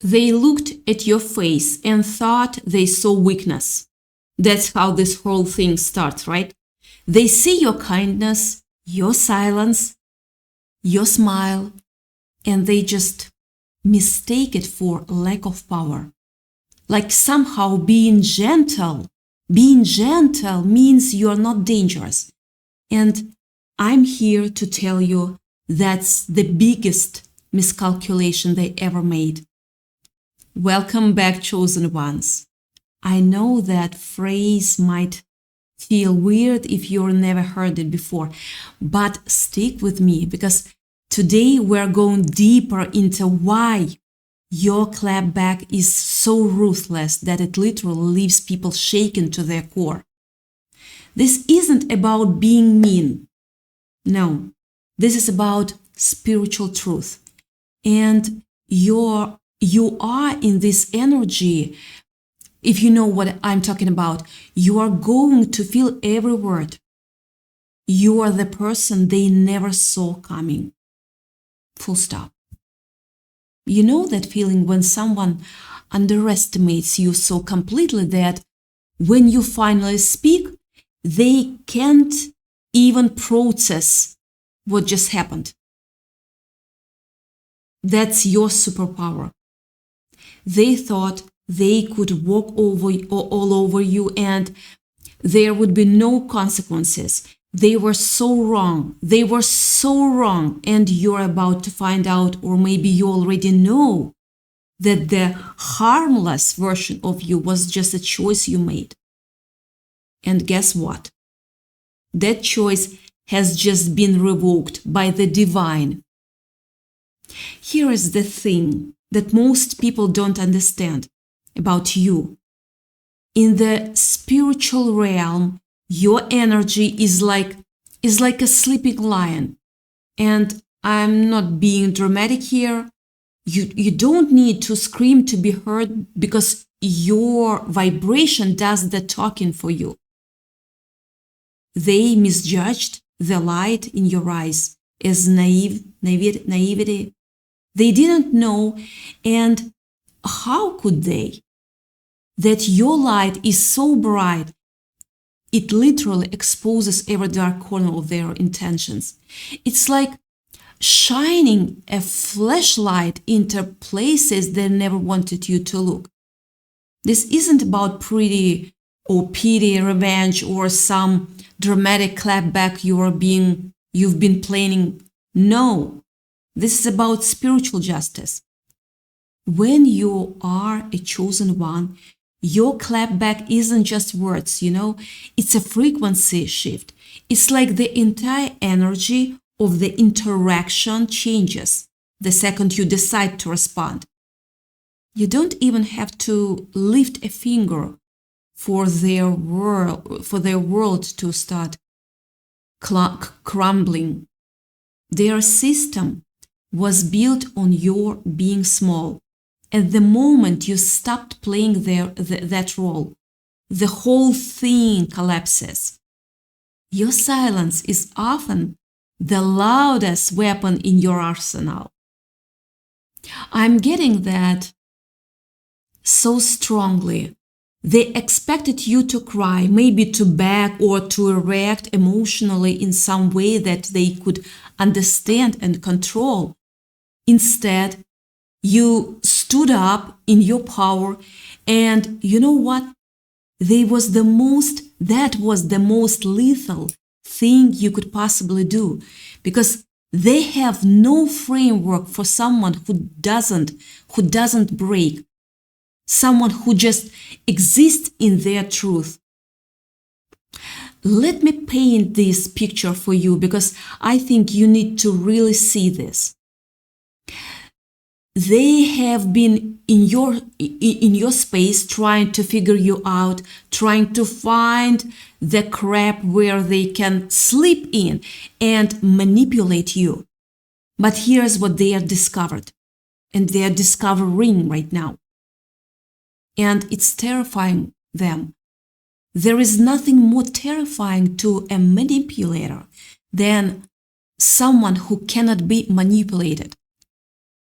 They looked at your face and thought they saw weakness. That's how this whole thing starts, right? They see your kindness, your silence, your smile, and they just mistake it for lack of power. Like somehow being gentle means you're not dangerous. And I'm here to tell you that's the biggest miscalculation they ever made. Welcome back, chosen ones. I know that phrase might feel weird if you've never heard it before, but stick with me because today we're going deeper into why your clapback is so ruthless that it literally leaves people shaken to their core. This isn't about being mean. No, this is about spiritual truth. And you are in this energy. If you know what I'm talking about, you are going to feel every word. You are the person they never saw coming. Full stop. You know that feeling when someone underestimates you so completely that when you finally speak, they can't even process what just happened. That's your superpower. They thought they could walk all over you and there would be no consequences. They were so wrong. They were so wrong. And you're about to find out, or maybe you already know, that the harmless version of you was just a choice you made. And guess what? That choice has just been revoked by the divine. Here is the thing that most people don't understand about you. In the spiritual realm, your energy is like a sleeping lion. And I'm not being dramatic here. You don't need to scream to be heard because your vibration does the talking for you. They misjudged the light in your eyes as naivety. They didn't know, and how could they? That your light is so bright, it literally exposes every dark corner of their intentions. It's like shining a flashlight into places they never wanted you to look. This isn't about pretty or pity, revenge, or some dramatic clapback you've been planning. No, this is about spiritual justice. When you are a chosen one, your clapback isn't just words, it's a frequency shift. It's like the entire energy of the interaction changes the second you decide to respond. You don't even have to lift a finger for their world to start crumbling. Their system was built on your being small. At the moment you stopped playing that role, the whole thing collapses. Your silence is often the loudest weapon in your arsenal. I'm getting that so strongly. They expected you to cry, maybe to beg or to react emotionally in some way that they could understand and control. Instead, you stood up in your power, and you know what? That was the most lethal thing you could possibly do, because they have no framework for someone who doesn't break, someone who just exists in their truth. Let me paint this picture for you because I think you need to really see this. They have been in your space trying to figure you out, trying to find the crap where they can slip in and manipulate you. But here's what they have discovered, and they are discovering right now. And it's terrifying them. There is nothing more terrifying to a manipulator than someone who cannot be manipulated.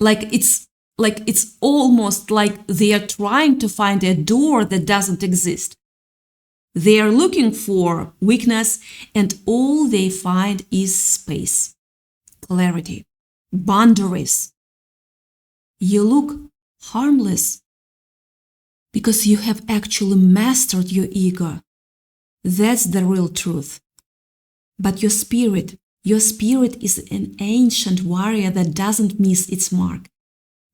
Like it's like it's almost like they are trying to find a door that doesn't exist. They are looking for weakness, and all they find is space, clarity, boundaries. You look harmless because you have actually mastered your ego. That's the real truth. But your spirit is an ancient warrior that doesn't miss its mark.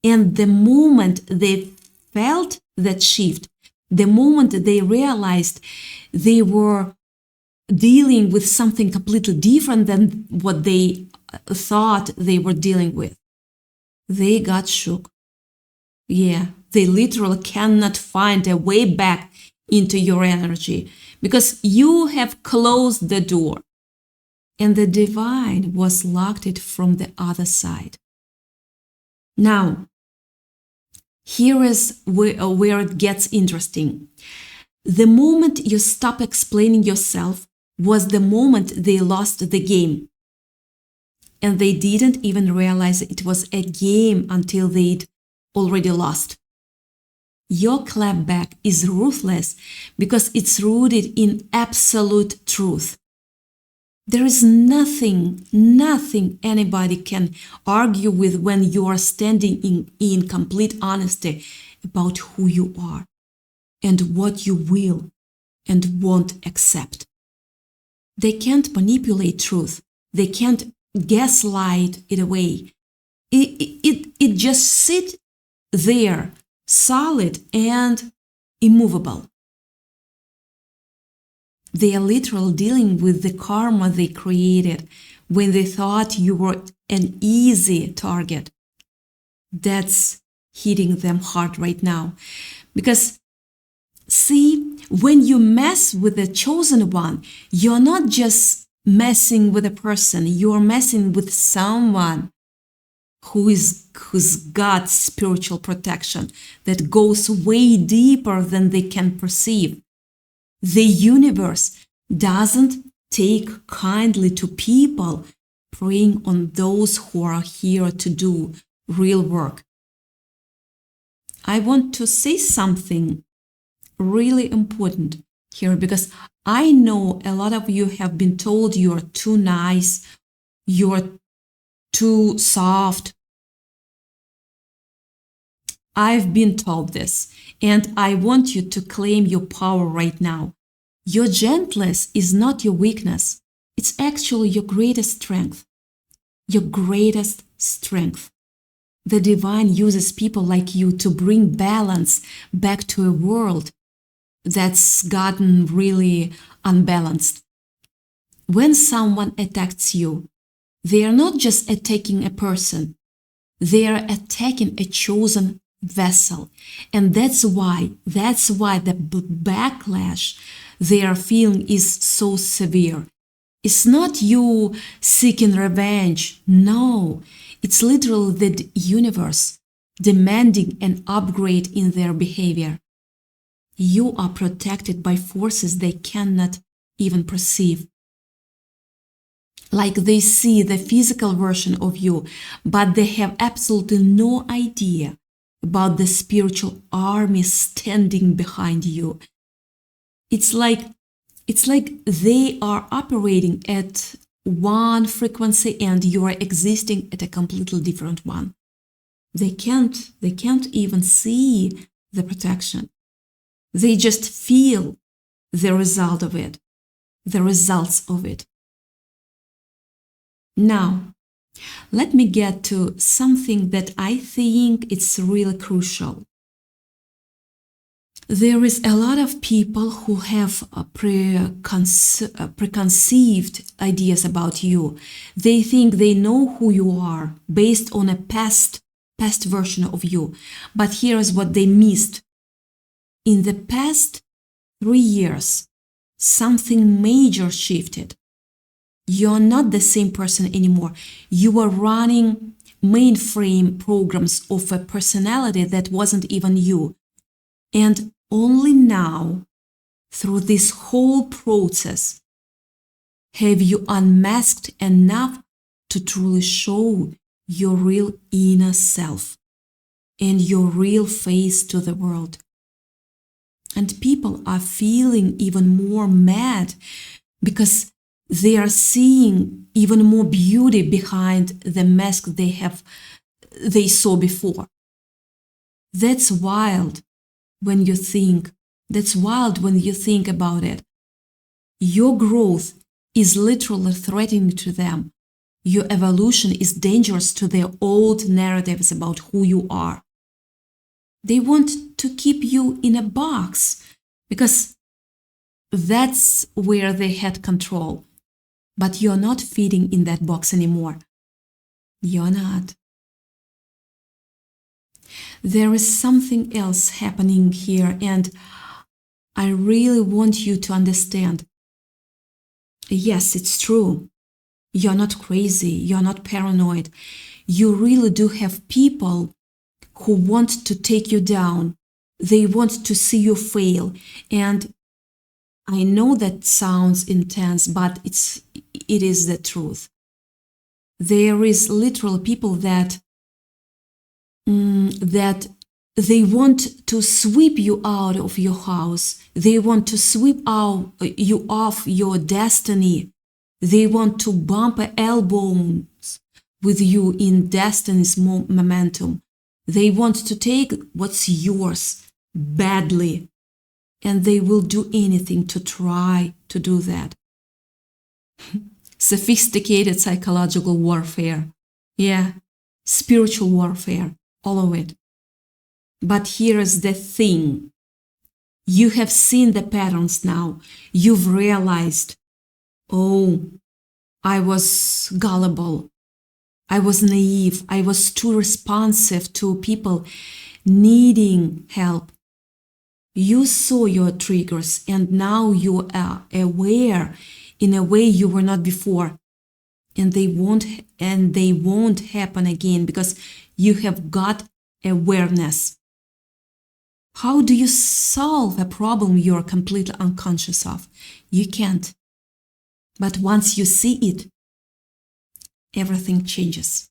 And the moment they felt that shift, the moment they realized they were dealing with something completely different than what they thought they were dealing with, they got shook. Yeah, they literally cannot find a way back into your energy because you have closed the door and the divine was locked it from the other side. Now, here is where it gets interesting. The moment you stop explaining yourself was the moment they lost the game. And they didn't even realize it was a game until they'd already lost. Your clapback is ruthless because it's rooted in absolute truth. There is nothing anybody can argue with when you are standing in complete honesty about who you are and what you will and won't accept. They can't manipulate truth. They can't gaslight it away. It just sits there, solid and immovable. They are literally dealing with the karma they created when they thought you were an easy target. That's hitting them hard right now. Because, see, when you mess with the chosen one, you're not just messing with a person, you're messing with someone who's got spiritual protection that goes way deeper than they can perceive. The universe doesn't take kindly to people preying on those who are here to do real work. I want to say something really important here because I know a lot of you have been told you're too nice, you're too soft. I've been told this, and I want you to claim your power right now. Your gentleness is not your weakness. It's actually your greatest strength. Your greatest strength. The divine uses people like you to bring balance back to a world that's gotten really unbalanced. When someone attacks you, they are not just attacking a person. They are attacking a chosen vessel. And that's why the backlash they are feeling is so severe. It's not you seeking revenge. No, it's literally the universe demanding an upgrade in their behavior. You are protected by forces they cannot even perceive. Like they see the physical version of you, but they have absolutely no idea about the spiritual army standing behind you. It's like they are operating at one frequency and you are existing at a completely different one. They can't even see the protection. They just feel the result of it, the results of it. Now, let me get to something that I think it's really crucial. There is a lot of people who have preconceived ideas about you. They think they know who you are based on a past version of you. But here's what they missed. In the past 3 years, something major shifted. You're not the same person anymore. You are running mainframe programs of a personality that wasn't even you. And only now, through this whole process, have you unmasked enough to truly show your real inner self. and your real face to the world. And people are feeling even more mad because they are seeing even more beauty behind the mask they saw before. That's wild when you think. That's wild when you think about it. Your growth is literally threatening to them. Your evolution is dangerous to their old narratives about who you are. They want to keep you in a box because that's where they had control. But you're not fitting in that box anymore. You're not. There is something else happening here, and I really want you to understand. Yes, it's true. You're not crazy. You're not paranoid. You really do have people who want to take you down. They want to see you fail. And I know that sounds intense, but it is the truth. There is literally people that they want to sweep you out of your house. They want to sweep you off your destiny. They want to bump elbows with you in destiny's momentum. They want to take what's yours badly, and they will do anything to try to do that. Sophisticated psychological warfare. Yeah, spiritual warfare, all of it. But here's the thing. You have seen the patterns now. You've realized, oh, I was gullible. I was naive. I was too responsive to people needing help. You saw your triggers, and now you are aware in a way you were not before. And they won't happen again because you have got awareness. How do you solve a problem you're completely unconscious of? You can't. But once you see it, everything changes.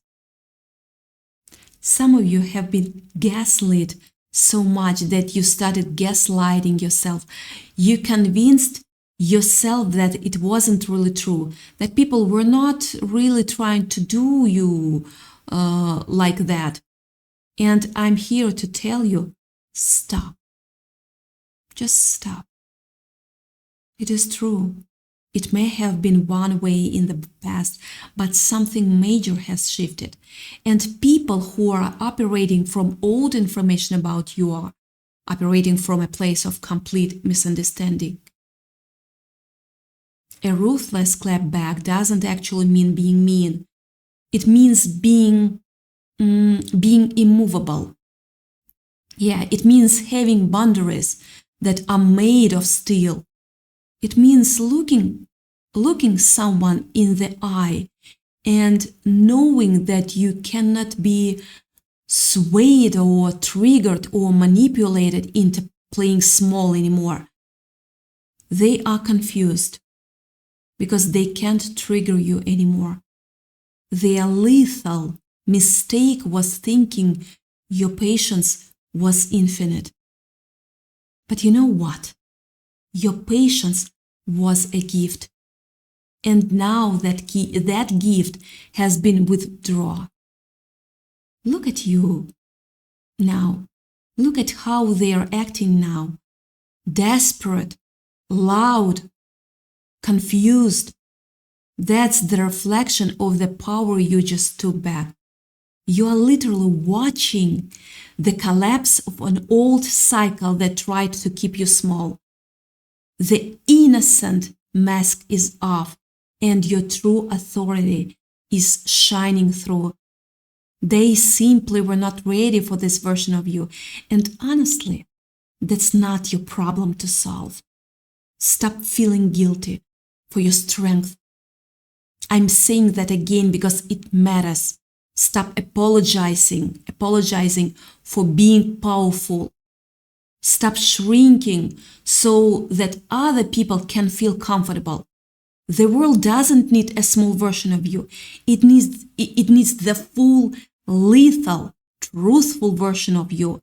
Some of you have been gaslit so much that you started gaslighting yourself. You convinced yourself that it wasn't really true, that people were not really trying to do you like that. And I'm here to tell you, stop. Just stop. It is true. It may have been one way in the past, but something major has shifted. And people who are operating from old information about you are operating from a place of complete misunderstanding. A ruthless clapback doesn't actually mean being mean. It means being immovable. Yeah, it means having boundaries that are made of steel. It means looking someone in the eye and knowing that you cannot be swayed or triggered or manipulated into playing small anymore. They are confused because they can't trigger you anymore. Their lethal mistake was thinking your patience was infinite. But you know what? Your patience was a gift. And now that gift has been withdrawn. Look at you now. Look at how they are acting now. Desperate, loud, confused. That's the reflection of the power you just took back. You are literally watching the collapse of an old cycle that tried to keep you small. The innocent mask is off, and your true authority is shining through. They simply were not ready for this version of you. And honestly, that's not your problem to solve. Stop feeling guilty for your strength. I'm saying that again because it matters. Stop apologizing for being powerful. Stop shrinking so that other people can feel comfortable. The world doesn't need a small version of you. It needs the full, lethal, truthful version of you,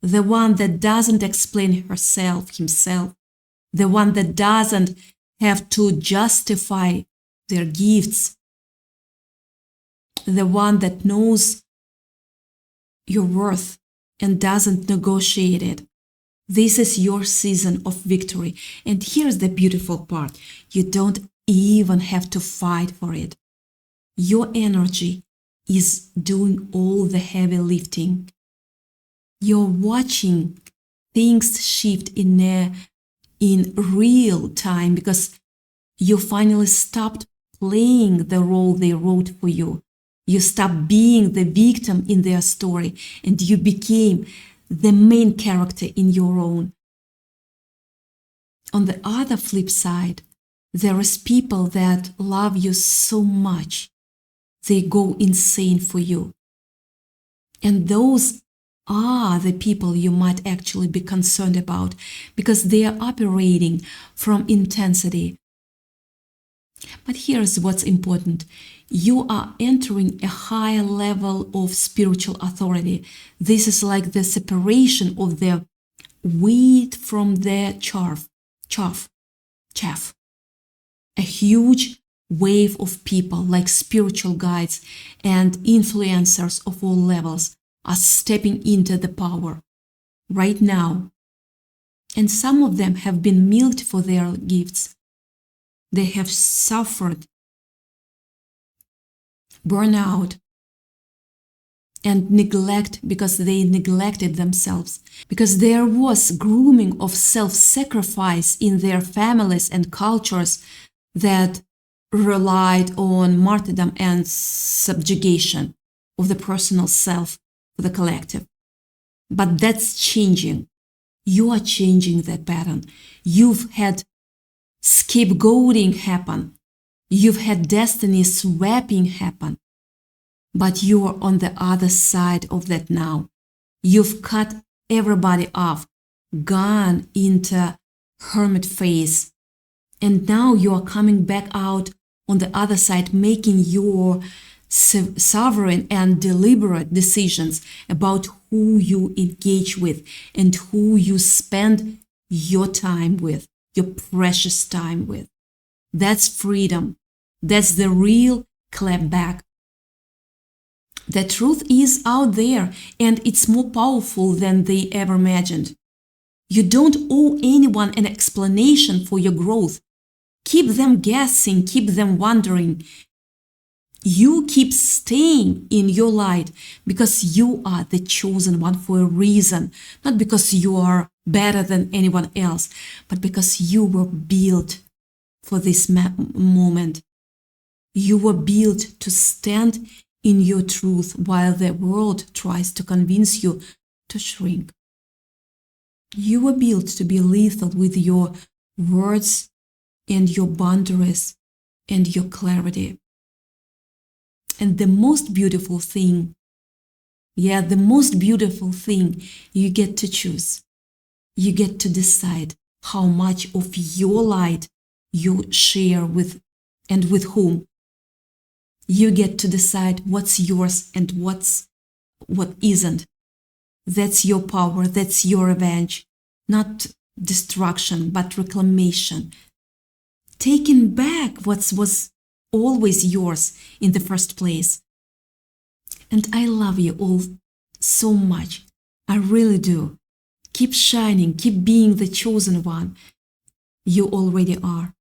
the one that doesn't explain himself, the one that doesn't have to justify their gifts, the one that knows your worth and doesn't negotiate it. This is your season of victory. And here's the beautiful part. You don't even have to fight for it. Your energy is doing all the heavy lifting. You're watching things shift in real time because you finally stopped playing the role they wrote for you. You stopped being the victim in their story and you became the main character in your own. On the other flip side, there is people that love you so much, they go insane for you. And those are the people you might actually be concerned about because they are operating from intensity. But here's what's important. You are entering a higher level of spiritual authority. This is like the separation of the wheat from the chaff. A huge wave of people like spiritual guides and influencers of all levels are stepping into the power right now. And some of them have been milked for their gifts. They have suffered burnout and neglect because they neglected themselves, because there was grooming of self-sacrifice in their families and cultures that relied on martyrdom and subjugation of the personal self for the collective. But that's changing. You are changing that pattern. You've had scapegoating happen. You've had destiny swapping happen. But you are on the other side of that now. You've cut everybody off, gone into hermit phase. And now you are coming back out on the other side, making your sovereign and deliberate decisions about who you engage with and who you spend your time with, your precious time with. That's freedom. That's the real clapback. The truth is out there and it's more powerful than they ever imagined. You don't owe anyone an explanation for your growth. Keep them guessing, keep them wondering. You keep staying in your light because you are the chosen one for a reason, not because you are better than anyone else, but because you were built for this moment. You were built to stand in your truth while the world tries to convince you to shrink. You were built to be lethal with your words and your boundaries and your clarity. And the most beautiful thing, the most beautiful thing, you get to choose. You get to decide how much of your light you share with and with whom. You get to decide what's yours and what isn't. That's your power, that's your revenge. Not destruction, but reclamation. Taking back what was always yours in the first place. And I love you all so much. I really do. Keep shining, keep being the chosen one. You already are.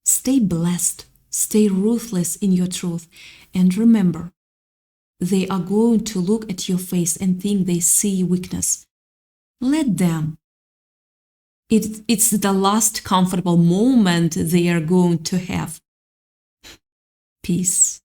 Stay blessed, stay ruthless in your truth, and remember, they are going to look at your face and think they see weakness. Let them. It's the last comfortable moment they are going to have. Peace.